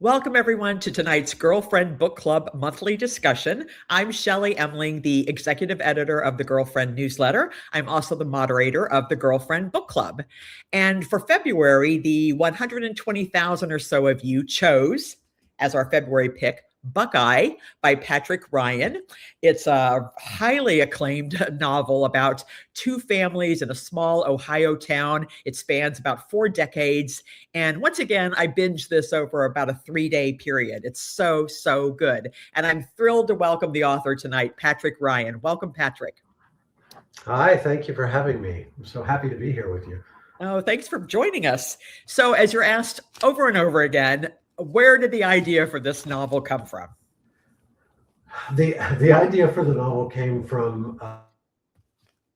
Welcome, everyone, to tonight's Girlfriend Book Club monthly discussion. I'm Shelley Emling, the executive editor of the Girlfriend newsletter. I'm also the moderator of the Girlfriend Book Club. And for February, the 120,000 or so of you chose, as our February pick, Buckeye by Patrick Ryan. It's a highly acclaimed novel about two families in a small Ohio town. It spans about 4 decades. And once again, I binged this over about a 3-day period. It's so, so good. And I'm thrilled to welcome the author tonight, Patrick Ryan. Welcome, Patrick. Hi, thank you for having me. I'm so happy to be here with you. Oh, thanks for joining us. So as you're asked over and over again, where did the idea for this novel come from? The idea for the novel came from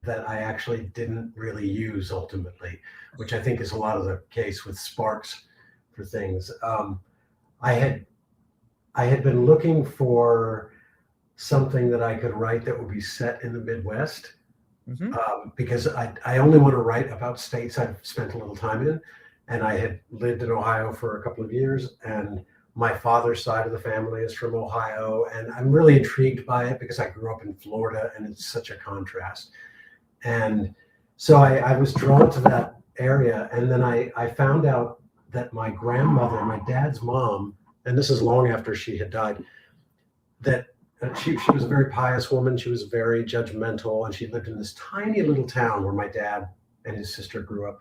that I actually didn't really use ultimately, which I think is a lot of the case with sparks for things. I had been looking for something that I could write that would be set in the Midwest, because I only want to write about states I've spent a little time in. And I had lived in Ohio for a couple of years, and my father's side of the family is from Ohio. And I'm really intrigued by it because I grew up in Florida and it's such a contrast. And so I was drawn to that area. And then I found out that my grandmother, my dad's mom, and this is long after she had died, that she was a very pious woman. She was very judgmental, and she lived in this tiny little town where my dad and his sister grew up.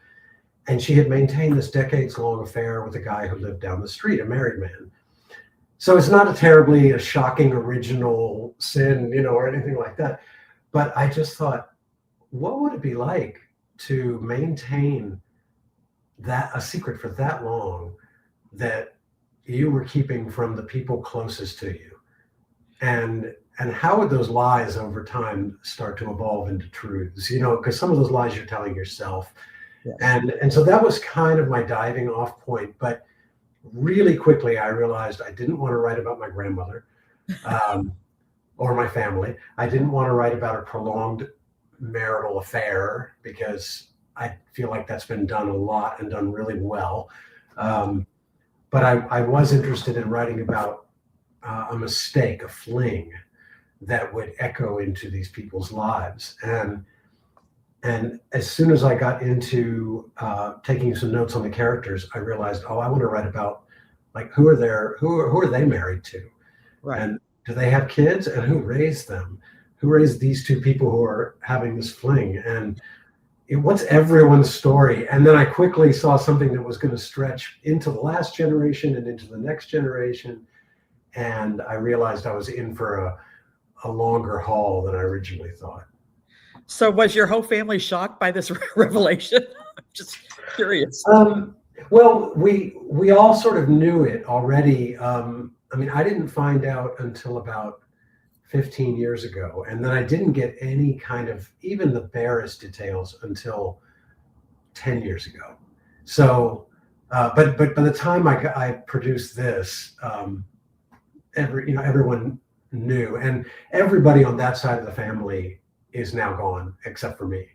And she had maintained this decades-long affair with a guy who lived down the street, a married man. So it's not a terribly shocking original sin, or anything like that. But I just thought, what would it be like to maintain a secret for that long that you were keeping from the people closest to you? And how would those lies over time start to evolve into truths? Because some of those lies you're telling yourself. Yes. And so that was kind of my diving off point. But really quickly, I realized I didn't want to write about my grandmother or my family. I didn't want to write about a prolonged marital affair because I feel like that's been done a lot and done really well. But I was interested in writing about a mistake, a fling that would echo into these people's lives. And as soon as I got into taking some notes on the characters, I realized, I want to write about who are they married to, right? And do they have kids, and who raised them? Who raised these two people who are having this fling? And what's everyone's story? And then I quickly saw something that was going to stretch into the last generation and into the next generation, and I realized I was in for a longer haul than I originally thought. So was your whole family shocked by this revelation? I'm just curious. Well, we all sort of knew it already. I didn't find out until about 15 years ago. And then I didn't get any kind of even the barest details until 10 years ago. So, but by the time I produced this, everyone knew, and everybody on that side of the family is now gone except for me.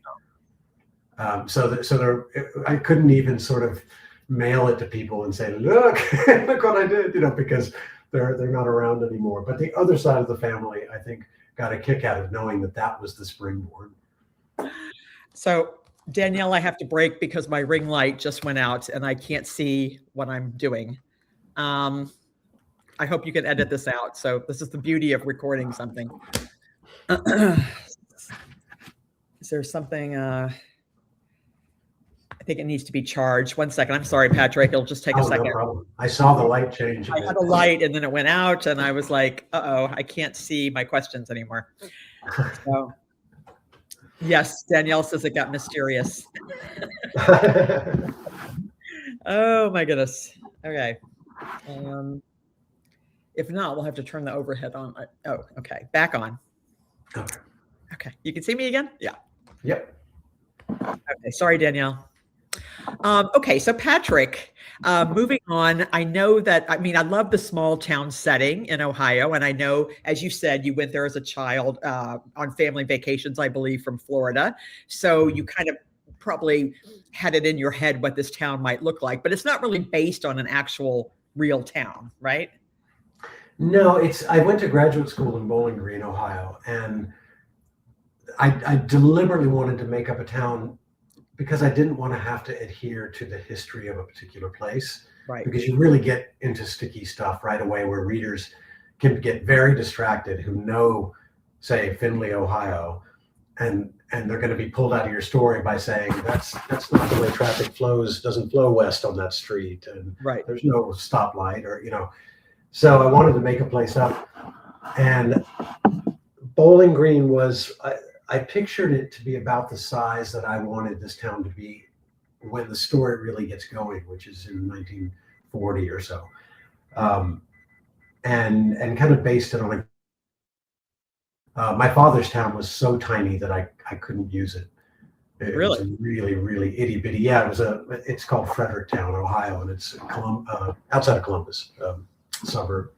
So I couldn't even sort of mail it to people and say, look what I did, because they're not around anymore. But the other side of the family, I think, got a kick out of knowing that was the springboard. So Danielle, I have to break because my ring light just went out and I can't see what I'm doing. I hope you can edit this out. So this is the beauty of recording something. Is there something, I think it needs to be charged. 1 second. I'm sorry, Patrick. It'll just take a second. No problem. I saw the light change. I had a light and then it went out and I was like, I can't see my questions anymore. So, yes, Danielle says it got mysterious. Oh my goodness. Okay. If not, we'll have to turn the overhead on. Oh, okay. Back on. Okay. You can see me again? Yeah. Yep. Okay. Sorry, Danielle. Okay. So Patrick, moving on, I know that, I love the small town setting in Ohio. And I know, as you said, you went there as a child on family vacations, I believe, from Florida. So you kind of probably had it in your head what this town might look like, but it's not really based on an actual real town, right? No, I went to graduate school in Bowling Green, Ohio, and I deliberately wanted to make up a town because I didn't want to have to adhere to the history of a particular place, Right. because you really get into sticky stuff right away where readers can get very distracted who know, say, Findlay, Ohio, and they're going to be pulled out of your story by saying that's not the way traffic flows, doesn't flow west on that street, and Right. there's no stoplight, or so I wanted to make a place up. And Bowling Green was, I pictured it to be about the size that I wanted this town to be when the story really gets going, which is in 1940 or so. And kind of based it on my father's town was so tiny that I couldn't use it. It Really? was a really, really itty bitty. Yeah, it's called Fredericktown, Ohio, and it's outside of Columbus, suburb.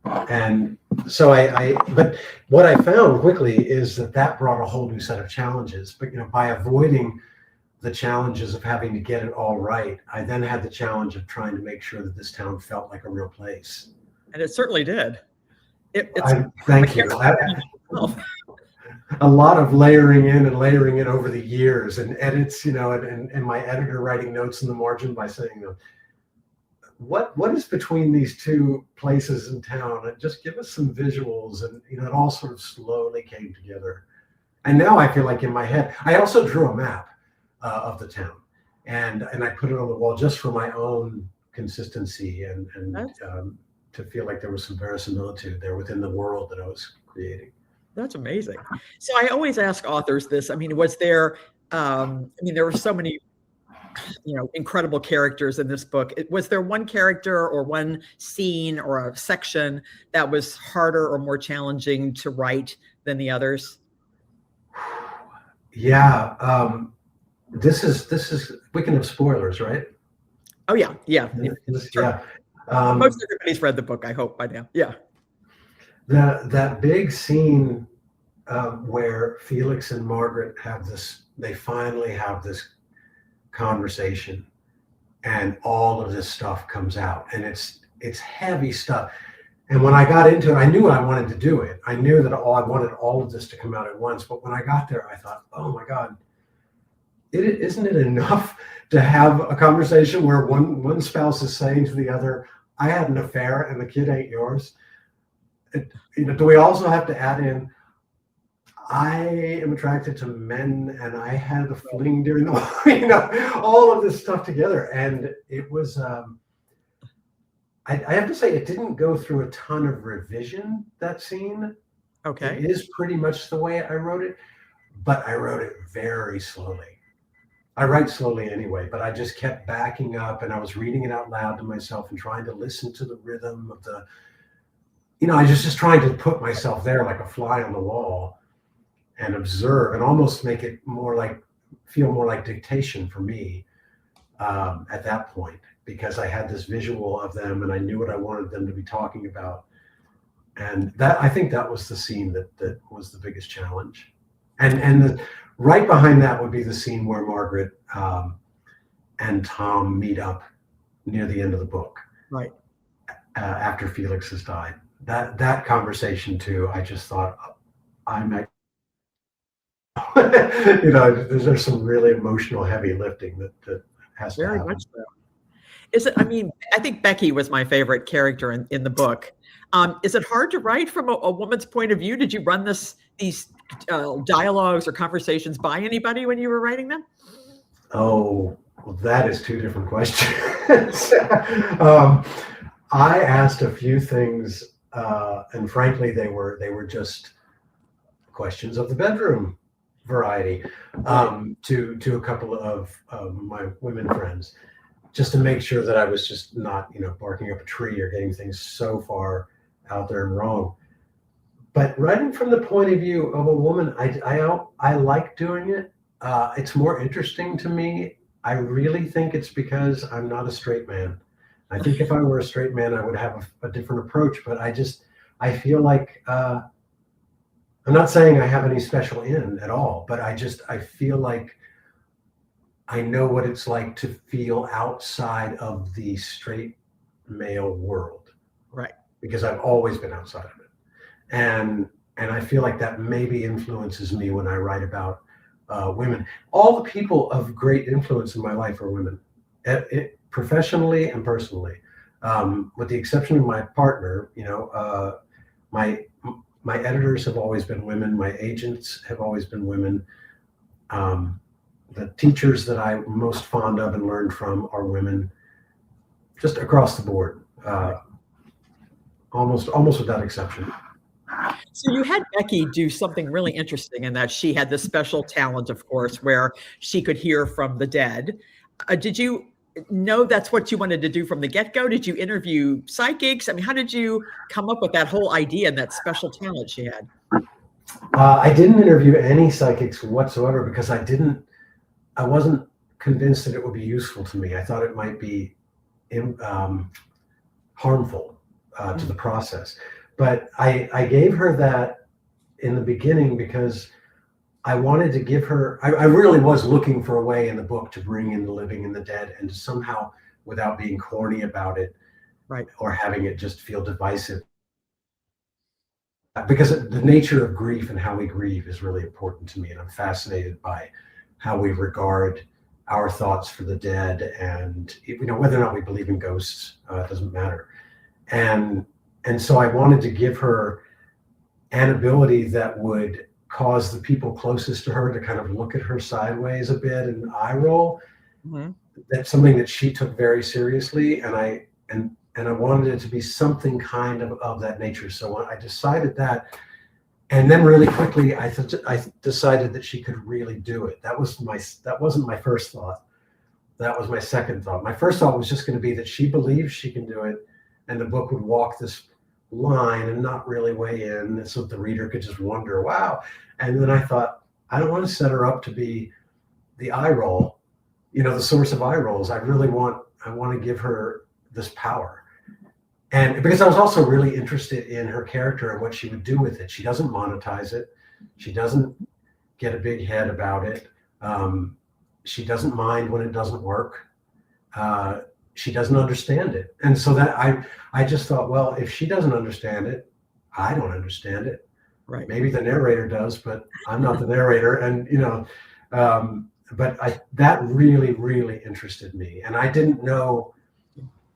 And so but what I found quickly is that brought a whole new set of challenges. But by avoiding the challenges of having to get it all right, I then had the challenge of trying to make sure that this town felt like a real place. And it certainly did. Thank you. A lot of layering in and layering it over the years, and edits, and my editor writing notes in the margin by saying, what is between these two places in town? And just give us some visuals, and it all sort of slowly came together. And now I feel like in my head, I also drew a map of the town, and I put it on the wall just for my own consistency and to feel like there was some verisimilitude there within the world that I was creating. That's amazing. So I always ask authors this. I mean, was there, there were so many, incredible characters in this book. Was there one character or one scene or a section that was harder or more challenging to write than the others? Yeah. This is, we can have spoilers, right? Oh yeah. Yeah. Yeah. Most everybody's read the book, I hope, by now. Yeah. That big scene where Felix and Margaret they finally have this conversation, and all of this stuff comes out, and it's heavy stuff. And when I got into it, I knew I wanted to do it. I knew that I wanted all of this to come out at once. But when I got there, I thought, oh my God, isn't it enough to have a conversation where one spouse is saying to the other, I had an affair and the kid ain't yours? Do we also have to add in, I am attracted to men and I had a fling during the all of this stuff together? And it was, I have to say, it didn't go through a ton of revision, that scene. Okay. It is pretty much the way I wrote it, but I wrote it very slowly. I write slowly anyway, but I just kept backing up, and I was reading it out loud to myself and trying to listen to the rhythm of the, I was just trying to put myself there like a fly on the wall and observe and almost make it feel more like dictation for me at that point, because I had this visual of them and I knew what I wanted them to be talking about. And I think that was the scene that was the biggest challenge. And right behind that would be the scene where Margaret and Tom meet up near the end of the book. Right. After Felix has died. That conversation too, I just thought, there's some really emotional heavy lifting that has to happen. Very much so. I think Becky was my favorite character in the book. Is it hard to write from a woman's point of view? Did you run these dialogues or conversations by anybody when you were writing them? Oh, well, that is two different questions. I asked a few things, and frankly, they were just questions of the bedroom variety, to a couple of my women friends, just to make sure that I was just not, barking up a tree or getting things so far out there and wrong. But writing from the point of view of a woman, I like doing it. It's more interesting to me. I really think it's because I'm not a straight man. I think if I were a straight man, I would have a different approach. But I feel like, I'm not saying I have any special in at all, but I feel like I know what it's like to feel outside of the straight male world, Right. because I've always been outside of it. And I feel like that maybe influences me when I write about women. All the people of great influence in my life are women, professionally and personally, with the exception of my partner. My my editors have always been women. My agents have always been women. The teachers that I'm most fond of and learned from are women, just across the board, almost without exception. So you had Becky do something really interesting in that she had this special talent, of course, where she could hear from the dead. Did you know that's what you wanted to do from the get-go? Did you interview psychics? I mean, how did you come up with that whole idea and that special talent she had? I didn't interview any psychics whatsoever because I wasn't convinced that it would be useful to me. I thought it might be harmful to the process. But I gave her that in the beginning because I wanted to give her, I really was looking for a way in the book to bring in the living and the dead, and to somehow, without being corny about it, Right, or having it just feel divisive. Because the nature of grief and how we grieve is really important to me. And I'm fascinated by how we regard our thoughts for the dead, and whether or not we believe in ghosts, it doesn't matter. And so I wanted to give her an ability that would cause the people closest to her to kind of look at her sideways a bit and eye roll. mm-hmm. That's something that she took very seriously, and I wanted it to be something kind of that nature. So I decided that, and then really quickly I decided that she could really do it. That wasn't my first thought. That was my second thought. My first thought was just going to be that she believes she can do it, and the book would walk this line and not really weigh in, so the reader could just wonder, wow. And then I thought, I don't want to set her up to be the eye roll, the source of eye rolls. I want to give her this power. And because I was also really interested in her character and what she would do with it. She doesn't monetize it. She doesn't get a big head about it. She doesn't mind when it doesn't work. She doesn't understand it. And so that I just thought, well, if she doesn't understand it, I don't understand it. Right. Maybe the narrator does, but I'm not the narrator. And, that really, really interested me. And I didn't know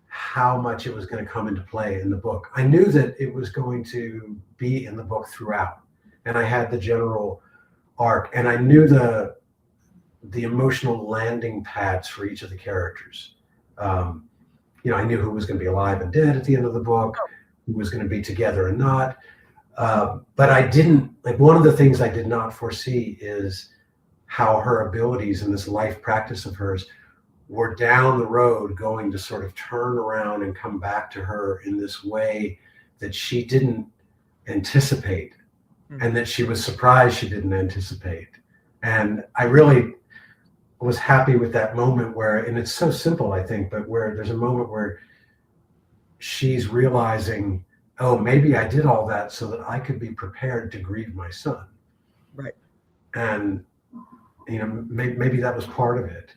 how much it was going to come into play in the book. I knew that it was going to be in the book throughout. And I had the general arc, and I knew the emotional landing pads for each of the characters. I knew who was going to be alive and dead at the end of the book, who was going to be together and not. But I didn't, one of the things I did not foresee is how her abilities in this life practice of hers were down the road going to sort of turn around and come back to her in this way that she didn't anticipate, and that she was surprised she didn't anticipate. And I really was happy with that moment where, and it's so simple, I think, but where there's a moment where she's realizing, oh, maybe I did all that so that I could be prepared to grieve my son. Right. And, maybe that was part of it.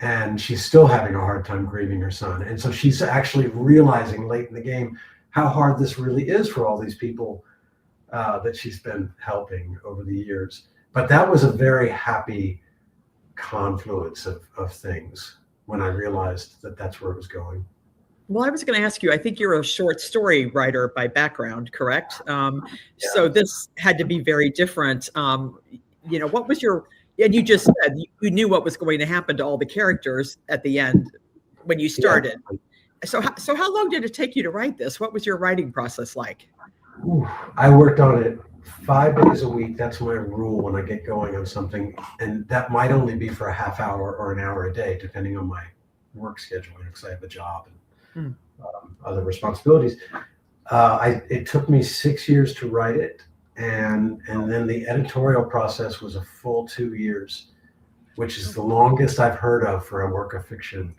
And she's still having a hard time grieving her son. And so she's actually realizing late in the game how hard this really is for all these people that she's been helping over the years. But that was a very happy confluence of things when I realized that that's where it was going. Well, I was going to ask you, I think you're a short story writer by background, correct? So this had to be very different. What was and you just said you knew what was going to happen to all the characters at the end when you started. Yeah. So how long did it take you to write this? What was your writing process like? I worked on it 5 days a week. That's my rule when I get going on something. And that might only be for a half hour or an hour a day, depending on my work schedule, because I have a job and other responsibilities. It took me 6 years to write it. And then the editorial process was a full 2 years, which is the longest I've heard of for a work of fiction.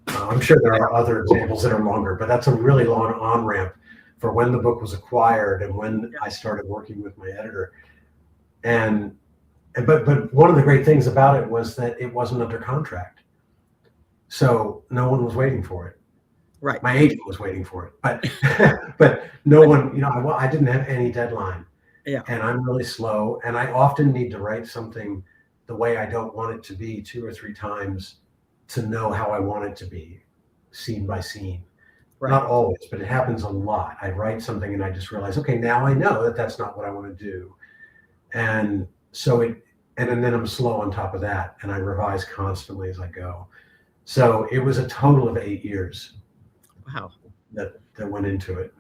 I'm sure there are other examples that are longer, but that's a really long on-ramp for when the book was acquired and when I started working with my editor. But one of the great things about it was that it wasn't under contract. So no one was waiting for it. Right. My agent was waiting for it, but no one, I didn't have any deadline, Yeah. and I'm really slow, and I often need to write something the way I don't want it to be 2 or 3 times to know how I want it to be, scene by scene. Right. Not always, but it happens a lot. I write something and I just realize, okay, now I know that that's not what I want to do. And so and then I'm slow on top of that, and I revise constantly as I go. So it was a total of 8 years. Wow. That went into it.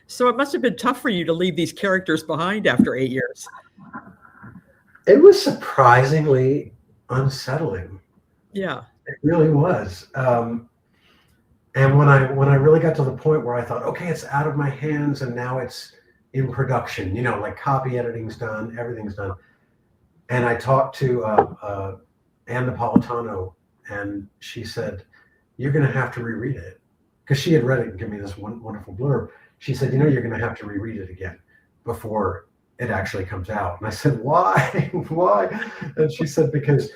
So it must have been tough for you to leave these characters behind after 8 years. It was surprisingly unsettling. Yeah. It really was. And when I really got to the point where I thought, okay, it's out of my hands and now it's in production, like copy editing's done, everything's done. And I talked to Ann Napolitano, and she said, you're going to have to reread it. Because she had read it and given me this wonderful blurb. She said, you're going to have to reread it again before it actually comes out. And I said, why? Why? And she said, because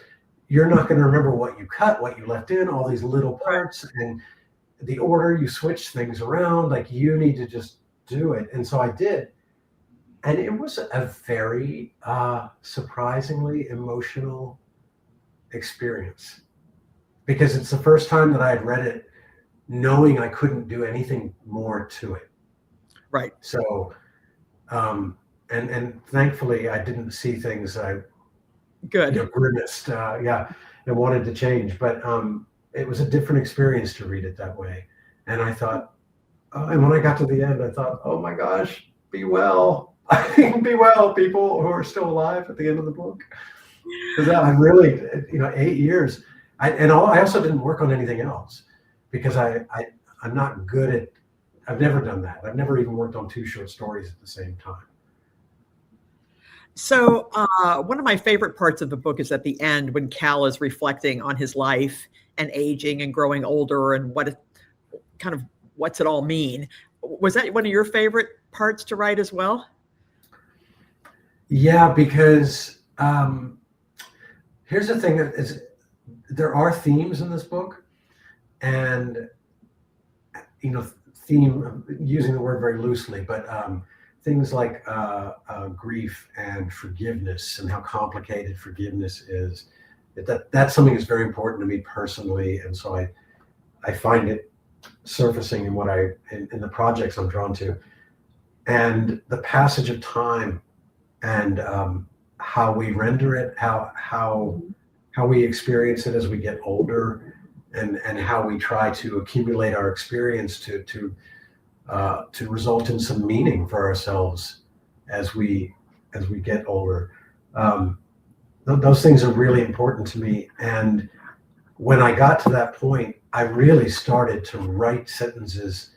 you're not going to remember what you cut, what you left in, all these little parts, and the order, you switch things around. Like, you need to just do it. And so I did. And it was a very surprisingly emotional experience, because it's the first time that I had read it knowing I couldn't do anything more to it. Right. So, and thankfully I didn't see things I grimaced, and wanted to change. But it was a different experience to read it that way. And I thought, and when I got to the end, I thought, oh my gosh, be well. Be well, people who are still alive at the end of the book. Because I really, 8 years. I also didn't work on anything else, because I'm not good at, I've never done that. I've never even worked on 2 short stories at the same time. So one of my favorite parts of the book is at the end, when Cal is reflecting on his life and aging and growing older and what's it all mean? Was that one of your favorite parts to write as well? Yeah, because here's the thing, is there are themes in this book, and theme, using the word very loosely, but things like grief and forgiveness, and how complicated forgiveness is. That's something that's very important to me personally, and so I find it surfacing in the projects I'm drawn to, and the passage of time, and how we render it, how we experience it as we get older, and how we try to accumulate our experience to result in some meaning for ourselves as we get older. Those things are really important to me. And when I got to that point, I really started to write sentences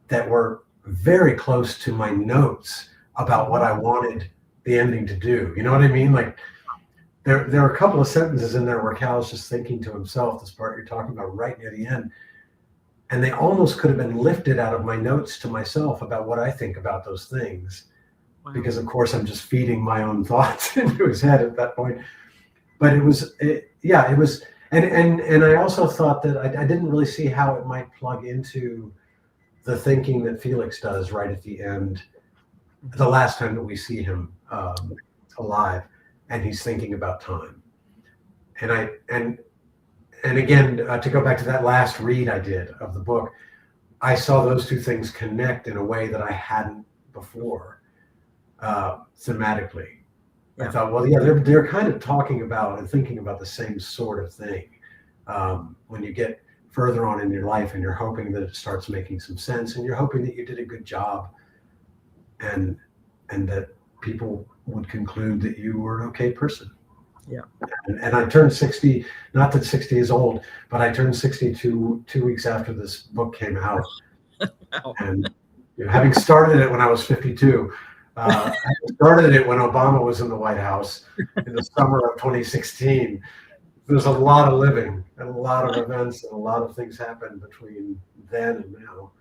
that were very close to my notes about what I wanted the ending to do. You know what I mean? Like, there are a couple of sentences in there where Cal's just thinking to himself, this part you're talking about right near the end, and they almost could have been lifted out of my notes to myself about what I think about those things. Wow. Because of course I'm just feeding my own thoughts into his head at that point. But it was, and I also thought that I didn't really see how it might plug into the thinking that Felix does right at the end, the last time that we see him alive, and he's thinking about time. And again, to go back to that last read I did of the book, I saw those two things connect in a way that I hadn't before, thematically. Yeah. I thought, well, yeah, they're kind of talking about and thinking about the same sort of thing. When you get further on in your life and you're hoping that it starts making some sense, and you're hoping that you did a good job, and that people would conclude that you were an okay person. Yeah. And I turned 60, not that 60 is old, but I turned 62 2 weeks after this book came out. Wow. And having started it when I was 52, I started it when Obama was in the White House in the summer of 2016. There's a lot of living and a lot of events, and a lot of things happened between then and now.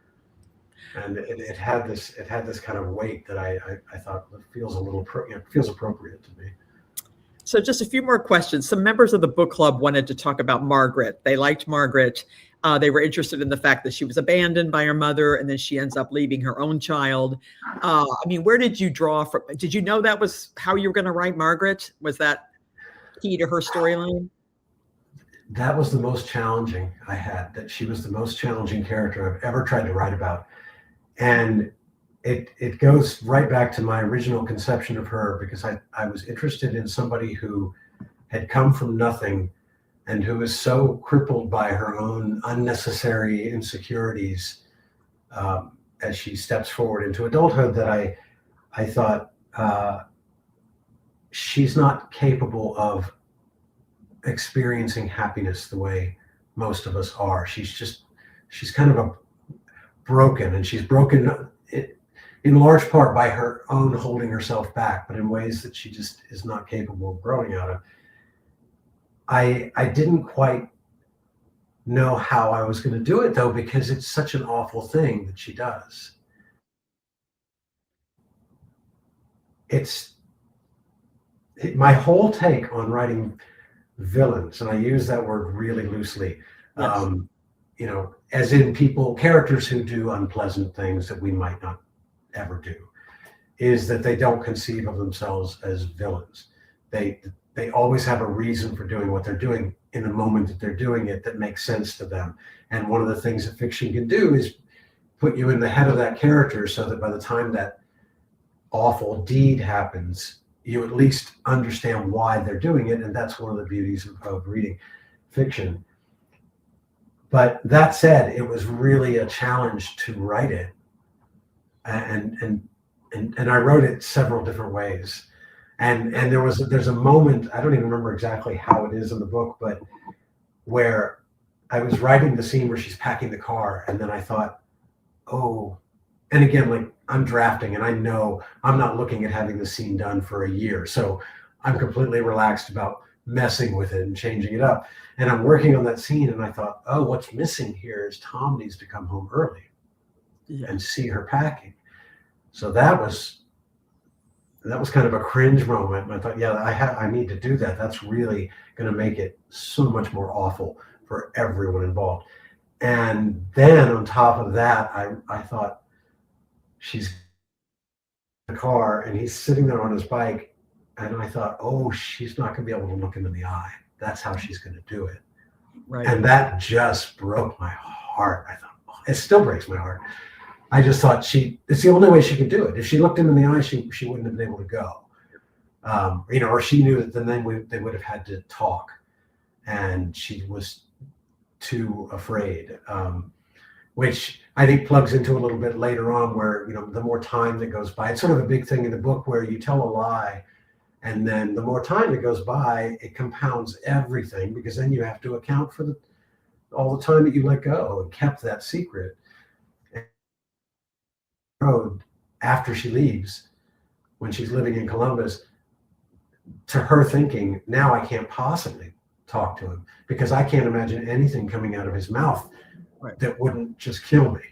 And it had this kind of weight that I thought feels feels appropriate to me. So just a few more questions. Some members of the book club wanted to talk about Margaret. They liked Margaret. They were interested in the fact that she was abandoned by her mother, and then she ends up leaving her own child. I mean, where did you draw from? Did you know that was how you were going to write Margaret? Was that key to her storyline? That was the most challenging I had, that she was the most challenging character I've ever tried to write about. And it goes right back to my original conception of her, because I was interested in somebody who had come from nothing and who is so crippled by her own unnecessary insecurities as she steps forward into adulthood, that I thought she's not capable of experiencing happiness the way most of us are. She's kind of a broken, and she's broken in large part by her own holding herself back, but in ways that she just is not capable of growing out of. I didn't quite know how I was going to do it, though, because it's such an awful thing that she does. My whole take on writing villains, and I use that word really loosely, Yes. As in characters who do unpleasant things that we might not ever do, is that they don't conceive of themselves as villains. They always have a reason for doing what they're doing in the moment that they're doing it that makes sense to them. And one of the things that fiction can do is put you in the head of that character, so that by the time that awful deed happens, you at least understand why they're doing it. And that's one of the beauties of reading fiction. But that said, it was really a challenge to write it. And I wrote it several different ways. And there's a moment, I don't even remember exactly how it is in the book, but where I was writing the scene where she's packing the car, and then I thought, oh, and again, like, I'm drafting, and I know I'm not looking at having the scene done for a year, so I'm completely relaxed about messing with it and changing it up. And I'm working on that scene, and I thought, oh, what's missing here is Tom needs to come home early and see her packing. So that was kind of a cringe moment. And I thought, yeah, I need to do that. That's really going to make it so much more awful for everyone involved. And then on top of that, I thought, she's in the car and he's sitting there on his bike. And I thought, oh, she's not going to be able to look him in the eye. That's how she's going to do it. Right. And that just broke my heart. I thought, oh, it still breaks my heart. I just thought it's the only way she could do it. If she looked him in the eye, she wouldn't have been able to go. Or she knew that then they would have had to talk, and she was too afraid, which I think plugs into a little bit later on, where, the more time that goes by, it's sort of a big thing in the book where you tell a lie, and then the more time that goes by, it compounds everything, because then you have to account for all the time that you let go and kept that secret. Road after she leaves, when she's living in Columbus, to her thinking, now I can't possibly talk to him, because I can't imagine anything coming out of his mouth that wouldn't just kill me.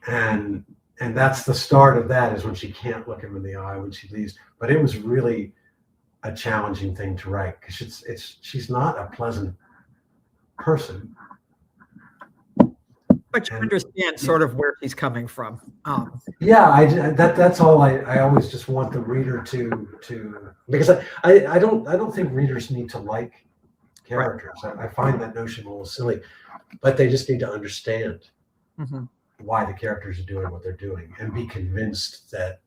And that's the start of that, is when she can't look him in the eye when she leaves. But it was really a challenging thing to write, because she's not a pleasant person. But you understand sort of where he's coming from. That's all. I always just want the reader to because I don't think readers need to like characters. I find that notion a little silly, but they just need to understand why the characters are doing what they're doing, and be convinced that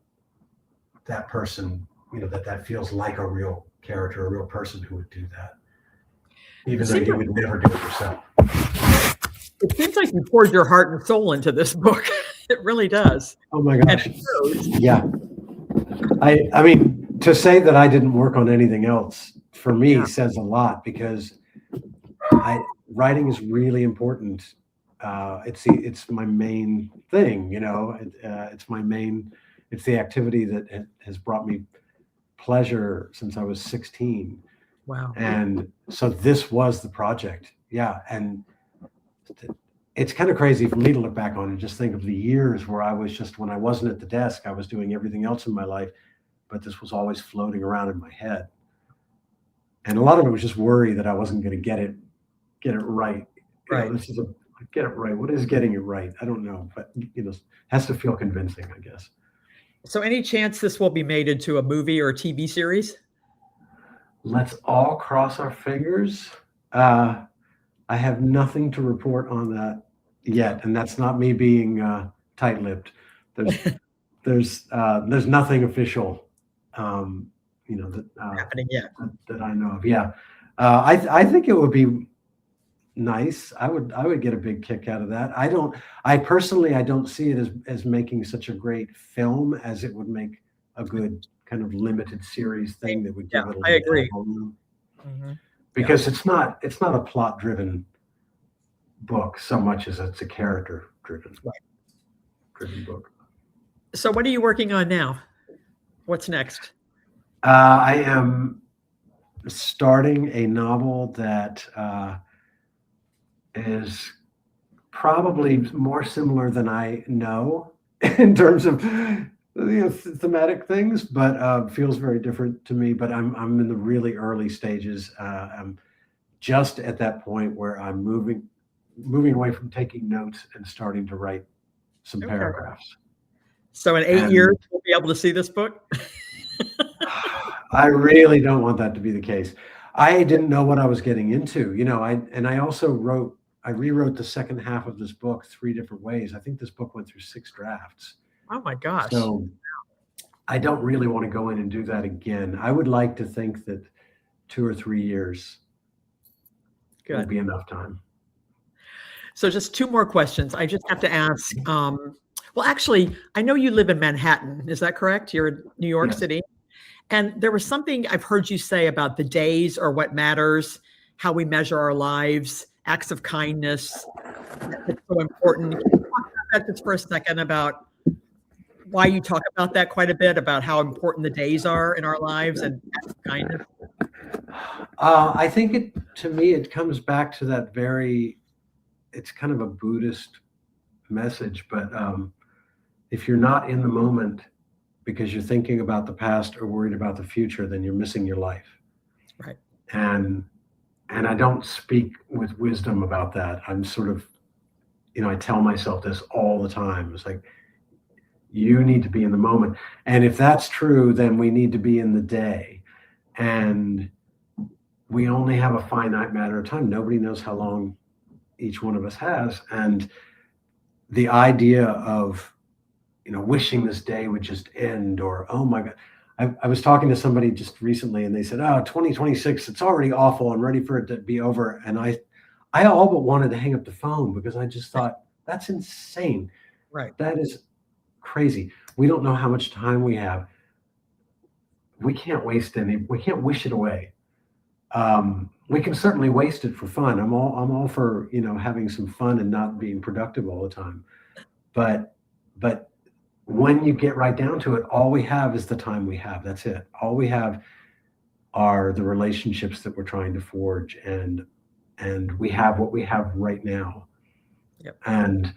that person, that feels like a real character, a real person who would do that, even though you would never do it yourself. It seems like you poured your heart and soul into this book. It really does. Oh my gosh. Yeah. I mean, to say that I didn't work on anything else, for me, says a lot, because writing is really important. It's my main thing, it's the activity that has brought me pleasure since I was 16. Wow. And so this was the project. Yeah. And it's kind of crazy for me to look back on and just think of the years where I was when I wasn't at the desk, I was doing everything else in my life, but this was always floating around in my head. And a lot of it was just worry that I wasn't going to get it right. This is get it right. What is getting it right? I don't know, but has to feel convincing, I guess. So any chance this will be made into a movie or a TV series? Let's all cross our fingers. I have nothing to report on that yet, and that's not me being tight-lipped. There's nothing official, that Happening yet. that I know of. Yeah, I think it would be nice. I would get a big kick out of that. I personally don't see it as making such a great film as it would make a good kind of limited series thing that would give it a I agree. Because it's not a plot driven book so much as it's a character driven book. So what are you working on now? What's next? I am starting a novel that is probably more similar than I know in terms of thematic things, but feels very different to me. But I'm in the really early stages. I'm just at that point where I'm moving away from taking notes and starting to write some paragraphs. So in 8 years, we'll be able to see this book? I really don't want that to be the case. I didn't know what I was getting into, I rewrote the second half of this book 3 different ways. I think this book went through 6 drafts. Oh my gosh. So I don't really want to go in and do that again. I would like to think that 2 or 3 years would be enough time. So just 2 more questions. I just have to ask, well, actually, I know you live in Manhattan. Is that correct? You're in New York City. And there was something I've heard you say about the days or what matters, how we measure our lives, acts of kindness. It's so important. Can you talk about that just for a second about why you talk about that quite a bit, about how important the days are in our lives and acts of kindness? I think to me, it comes back to that it's kind of a Buddhist message, but if you're not in the moment because you're thinking about the past or worried about the future, then you're missing your life. Right. And I don't speak with wisdom about that. I'm sort of, I tell myself this all the time. It's like, you need to be in the moment. And if that's true, then we need to be in the day. And we only have a finite matter of time. Nobody knows how long each one of us has. And the idea of, wishing this day would just end, or, oh my God. I was talking to somebody just recently and they said, 2026, it's already awful. I'm ready for it to be over. And I all but wanted to hang up the phone because I just thought, that's insane. Right. That is crazy. We don't know how much time we have. We can't wish it away. We can certainly waste it for fun. I'm all for, having some fun and not being productive all the time. But when you get right down to it, all we have is the time we have. That's it. All we have are the relationships that we're trying to forge, and we have what we have right now. Yep. And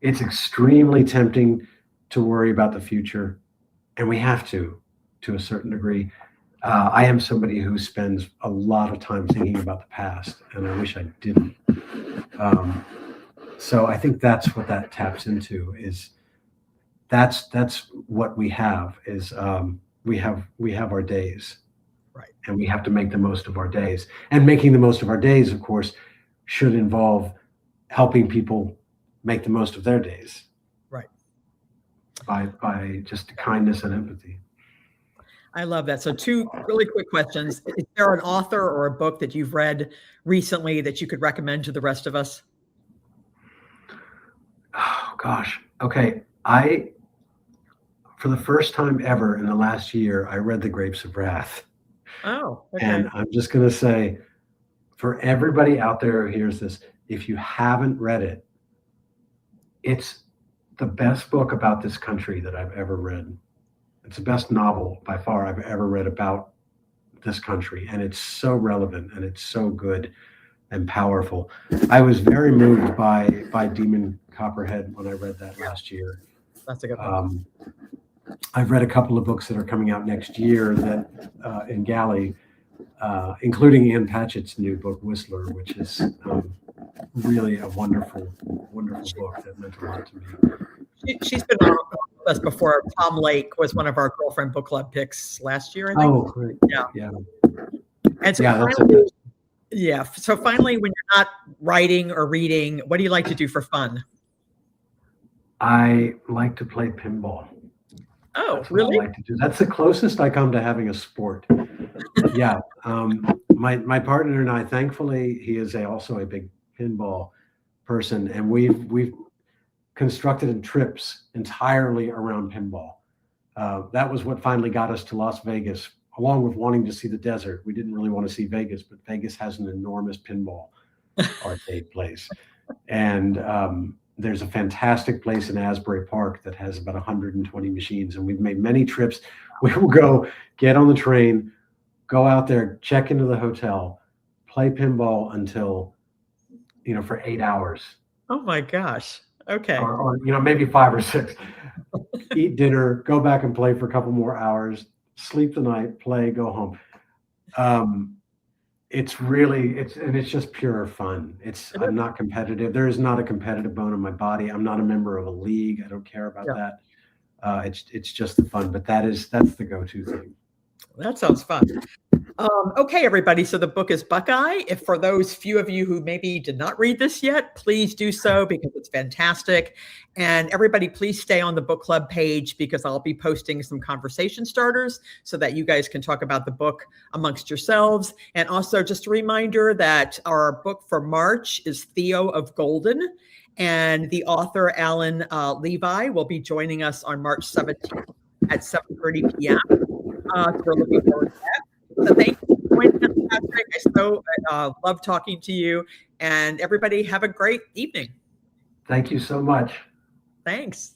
it's extremely tempting to worry about the future, and we have to a certain degree. I am somebody who spends a lot of time thinking about the past, and I wish I didn't. So I think that's what that taps into, is that's what we have, is we have our days. Right. And we have to make the most of our days. And making the most of our days, of course, should involve helping people make the most of their days. Right. By just kindness and empathy. I love that. So 2 really quick questions. Is there an author or a book that you've read recently that you could recommend to the rest of us? Oh, gosh. Okay. For the first time ever in the last year, I read The Grapes of Wrath. Oh, okay. And I'm just going to say, for everybody out there who hears this, if you haven't read it, it's the best book about this country that I've ever read. It's the best novel by far I've ever read about this country. And it's so relevant and it's so good and powerful. I was very moved by Demon Copperhead when I read that last year. That's a good one. I've read a couple of books that are coming out next year that in Galley, including Ann Patchett's new book, Whistler, which is really a wonderful book that meant a lot to me. She's been on with us before. Tom Lake was one of our girlfriend book club picks last year, I think. Oh, great. Yeah. And so so finally, when you're not writing or reading, what do you like to do for fun? I like to play pinball. Oh, That's really? what I like to do. That's the closest I come to having a sport. Yeah. My partner and I, thankfully, he is also a big pinball person, and we've constructed trips entirely around pinball. That was what finally got us to Las Vegas, along with wanting to see the desert. We didn't really want to see Vegas, but Vegas has an enormous pinball arcade place. And there's a fantastic place in Asbury Park that has about 120 machines. And we've made many trips. We will go get on the train, go out there, check into the hotel, play pinball until, for 8 hours. Oh my gosh. Okay. Or maybe 5 or 6. Eat dinner, go back and play for a couple more hours, sleep the night, play, go home. It's just pure fun. I'm not competitive. There is not a competitive bone in my body. I'm not a member of a league. I don't care about that. It's just the fun, but that's the go-to thing. That sounds fun. Okay, everybody. So the book is Buckeye. If for those few of you who maybe did not read this yet, please do so because it's fantastic. And everybody, please stay on the book club page because I'll be posting some conversation starters so that you guys can talk about the book amongst yourselves. And also just a reminder that our book for March is Theo of Golden. And the author, Alan Levi, will be joining us on March 17th at 7:30 p.m. So we're looking forward to that. So thank you for joining us, Patrick. I so love talking to you. And everybody have a great evening. Thank you so much. Thanks.